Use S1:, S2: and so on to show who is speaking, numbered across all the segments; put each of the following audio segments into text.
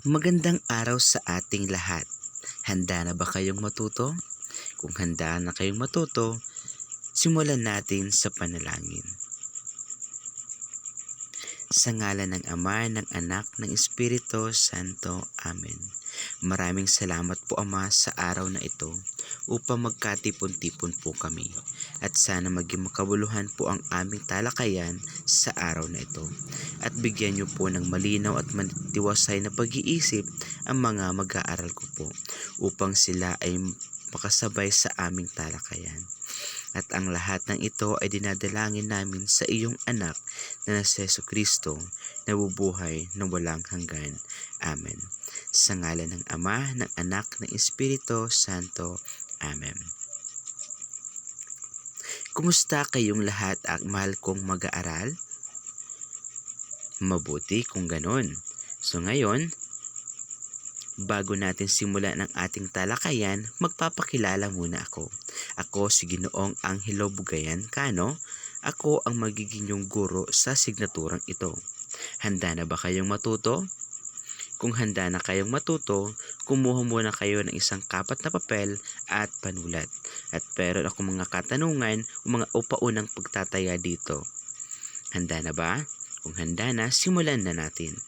S1: Magandang araw sa ating lahat. Handa na ba kayong matuto? Kung handa na kayong matuto, simulan natin sa panalangin. Sa ngalan ng Ama, ng Anak, ng Espiritu Santo. Amen. Maraming salamat po Ama sa araw na ito upang magkatipon-tipon po kami at sana maging makabuluhan po ang aming talakayan sa araw na ito at bigyan niyo po ng malinaw at matiwasay na pag-iisip ang mga mag-aaral ko po upang sila ay makasabay sa aming talakayan. At ang lahat ng ito ay dinadalangin namin sa iyong anak na si Jesucristo na bubuhay na walang hanggan. Amen. Sa ngalan ng Ama, ng Anak, ng Espiritu Santo. Amen. Kumusta kayong lahat at mahal kong mag-aaral? Mabuti kung ganon. So ngayon, bago natin simulan ang ating talakayan, magpapakilala muna ako. Ako si Ginoong Angelo Bugayan Cano. Ako ang magiging yung guro sa signaturang ito. Handa na ba kayong matuto? Kung handa na kayong matuto, kumuha muna kayo ng isang kapat na papel at panulat. At meron ako mga katanungan o paunang pagtataya dito. Handa na ba? Kung handa na, simulan na natin.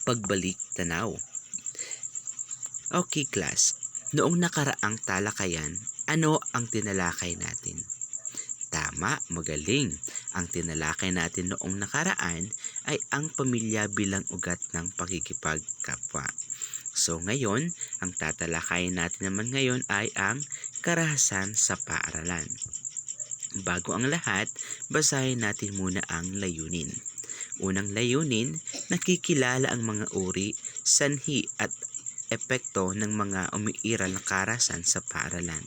S1: Pagbalik tanaw. Okay class, noong nakaraang talakayan, ano ang tinalakay natin? Tama, magaling. Ang tinalakay natin noong nakaraan ay ang pamilya bilang ugat ng pakikipagkapwa. So ngayon, ang tatalakayin natin naman ngayon ay ang karahasan sa paaralan. Bago ang lahat, basahin natin muna ang layunin. Unang layunin, nakikilala ang mga uri, sanhi at epekto ng mga umiiral na karahasan sa paaralan.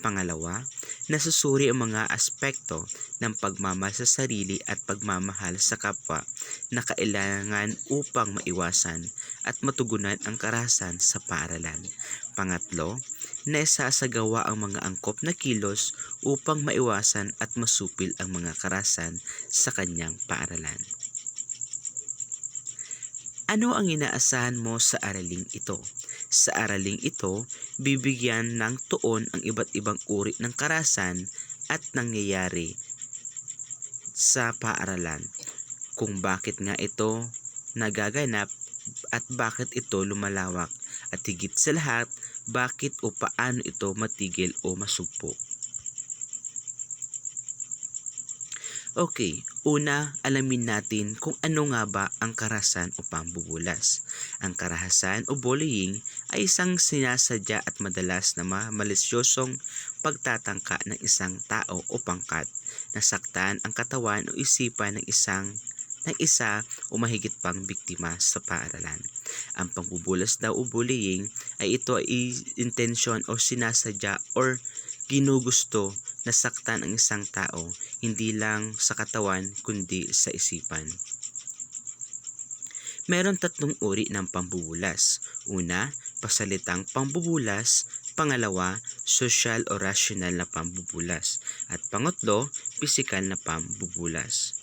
S1: Pangalawa, nasusuri ang mga aspekto ng pagmamahal sa sarili at pagmamahal sa kapwa na kailangan upang maiwasan at matugunan ang karahasan sa paaralan. Pangatlo, naisasagawa ang mga angkop na kilos upang maiwasan at masupil ang mga karahasan sa kanyang paaralan. Ano ang inaasahan mo sa araling ito? Sa araling ito, bibigyan ng tuon ang iba't ibang uri ng karahasan at nangyayari sa paaralan. Kung bakit nga ito nagaganap at bakit ito lumalawak at higit sa lahat, bakit o paano ito matigil o masugpo. Okay, una alamin natin kung ano nga ba ang karahasan o pambubulas. Ang karahasan o bullying ay isang sinasadya at madalas na malisyosong pagtatangka ng isang tao o pangkat na saktan ang katawan o isipan ng isa o mahigit pang biktima sa paaralan. Ang pambubulas daw o bullying ay ito ay intensyon o sinasadya or ginugusto na saktan ang isang tao, hindi lang sa katawan kundi sa isipan. Meron tatlong uri ng pambubulas. Una, pasalitang pambubulas. Pangalawa, social o rational na pambubulas. At pangatlo, pisikal na pambubulas.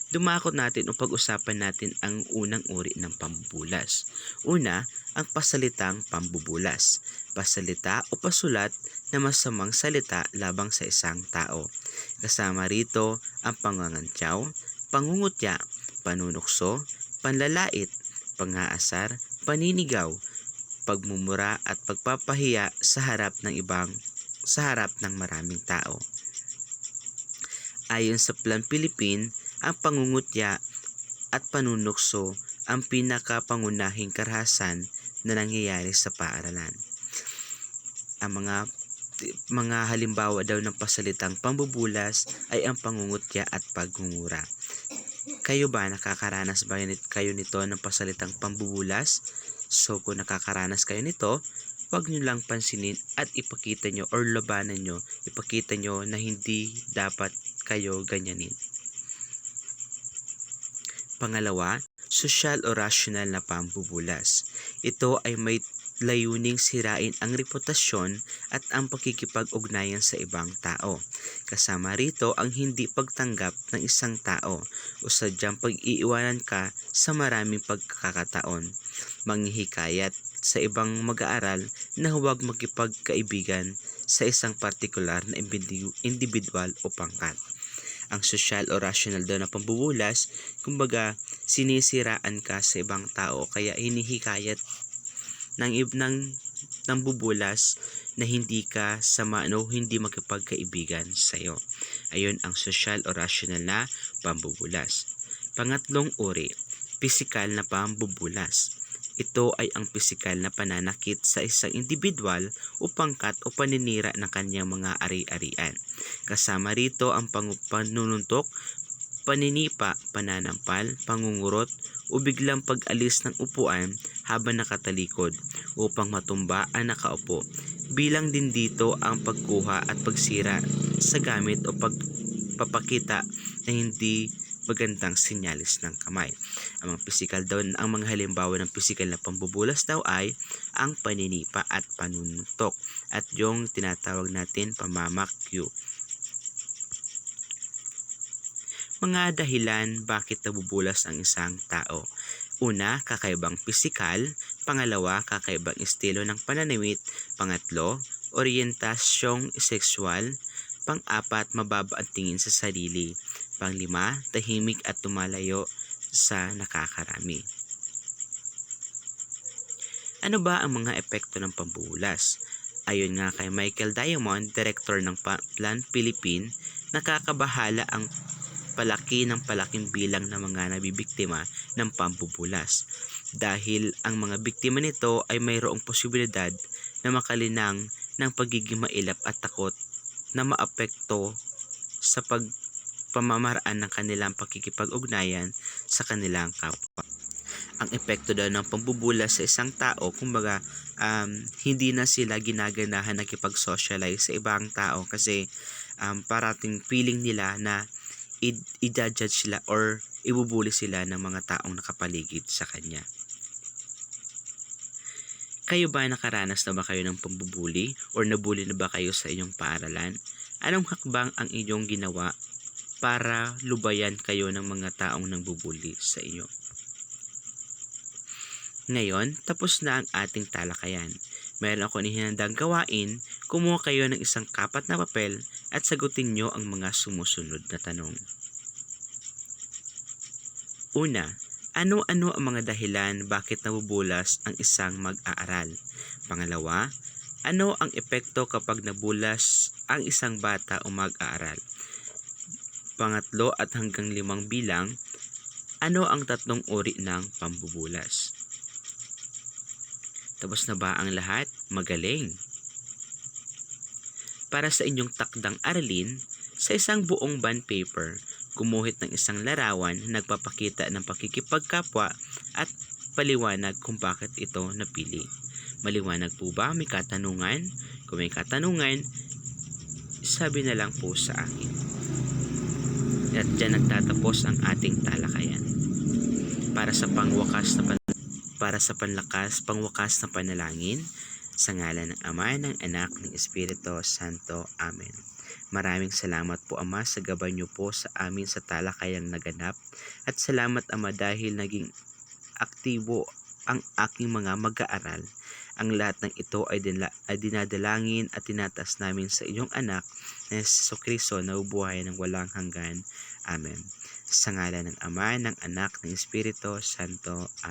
S1: Dumakot natin o pag-usapan natin ang unang uri ng pambubulas. Una, ang pasalitang pambubulas. Pasalita o pasulat na masamang salita labang sa isang tao. Kasama rito ang pangangantyaw, pangungutya, panunukso, panlalait, pangaasar, paninigaw, pagmumura at pagpapahiya sa harap ng maraming tao. Ayon sa Plan Philippine, ang pangungutya at panunukso ang pinakapangunahing karahasan na nangyayari sa paaralan. Ang mga halimbawa daw ng pasalitang pambubulas ay ang pangungutya at pagmumura. Kayo ba nakakaranas ba kayo nito ng pasalitang pambubulas? So kung nakakaranas kayo nito, huwag nyo lang pansinin at ipakita nyo or labanan nyo, ipakita nyo na hindi dapat kayo ganyanin. Pangalawa, social o rational na pambubulas. Ito ay may layuning sirain ang reputasyon at ang pakikipag-ugnayan sa ibang tao. Kasama rito ang hindi pagtanggap ng isang tao o sadyang pag-iiwanan ka sa maraming pagkakataon. Manghihikayat sa ibang mag-aaral na huwag makipagkaibigan sa isang partikular na individual o pangkat. Ang social o rational daw na pambubulas, kumbaga sinisiraan ka sa ibang tao kaya hinihikayat ng bubulas na hindi ka sama o hindi makipagkaibigan sa iyo. Ayun ang social o rational na pambubulas. Pangatlong uri, pisikal na pambubulas. Ito ay ang pisikal na pananakit sa isang individual o pangkat o paninira ng kanyang mga ari-arian. Kasama rito ang panununtok, paninipa, pananampal, pangungurot o biglang pag-alis ng upuan habang nakatalikod upang matumba ang nakaupo. Bilang din dito ang pagkuha at pagsira sa gamit o pagpapakita na hindi magandang sinyalis ng kamay. Ang mga pisikal daw, ang mga halimbawa ng pisikal na pambubulas daw ay ang paninipa at panununtok at yung tinatawag natin pamamakyu. Mga dahilan bakit nabubulas ang isang tao. Una, kakaibang pisikal. Pangalawa, kakaibang estilo ng pananamit. Pangatlo, oryentasyong sexual. Pang-apat, mababa ang tingin sa sarili. Panglima, tahimik at tumalayo sa nakakarami. Ano ba ang mga epekto ng pambubulas? Ayon nga kay Michael Diamond, direktor ng Plan Philippine, nakakabahala ang palaking bilang ng mga nabibiktima ng pambubulas dahil ang mga biktima nito ay mayroong posibilidad na makalinang ng pagiging mailap at takot na maapekto sa pamamaraan ng kanilang pakikipag-ugnayan sa kanilang kapwa. Ang epekto daw ng pambubulas sa isang tao, kumbaga hindi na sila ginaganahan nakipag-socialize sa ibang tao kasi parating feeling nila na i-judge sila or ibubuli sila ng mga taong nakapaligid sa kanya. Kayo ba, nakaranas na ba kayo ng pambubuli or nabuli na ba kayo sa inyong paaralan? Anong hakbang ang inyong ginawa para lubayan kayo ng mga taong nangbubuli sa inyo? Ngayon, tapos na ang ating talakayan. Mayroon ako nihinandang gawain, kumuha kayo ng isang kapat na papel at sagutin nyo ang mga sumusunod na tanong. Una, ano-ano ang mga dahilan bakit nabubulas ang isang mag-aaral? Pangalawa, ano ang epekto kapag nabulas ang isang bata o mag-aaral? Pangatlo at hanggang 5 bilang, ano ang 3 uri ng pambubulas? Tapos na ba ang lahat? Magaling! Para sa inyong takdang aralin, sa isang buong bond paper, gumuhit ng isang larawan na nagpapakita ng pakikipagkapwa at paliwanag kung bakit ito napili. Maliwanag po ba? May katanungan? Kung may katanungan, sabi na lang po sa akin. At dyan nagtatapos ang ating talakayan. Para sa pangwakas na panalangin, sa ngalan ng Ama, ng Anak, ng Espiritu Santo. Amen. Maraming salamat po, Ama, sa gabay niyo po sa amin sa talakayang naganap. At salamat, Ama, dahil naging aktibo ang aking mga mag-aaral. Ang lahat ng ito ay dinadalangin at tinataas namin sa iyong anak na Jesucristo na ubuhay ng walang hanggan. Amen. Sa ngalan ng Ama, ng Anak, ng Espiritu Santo. Amen.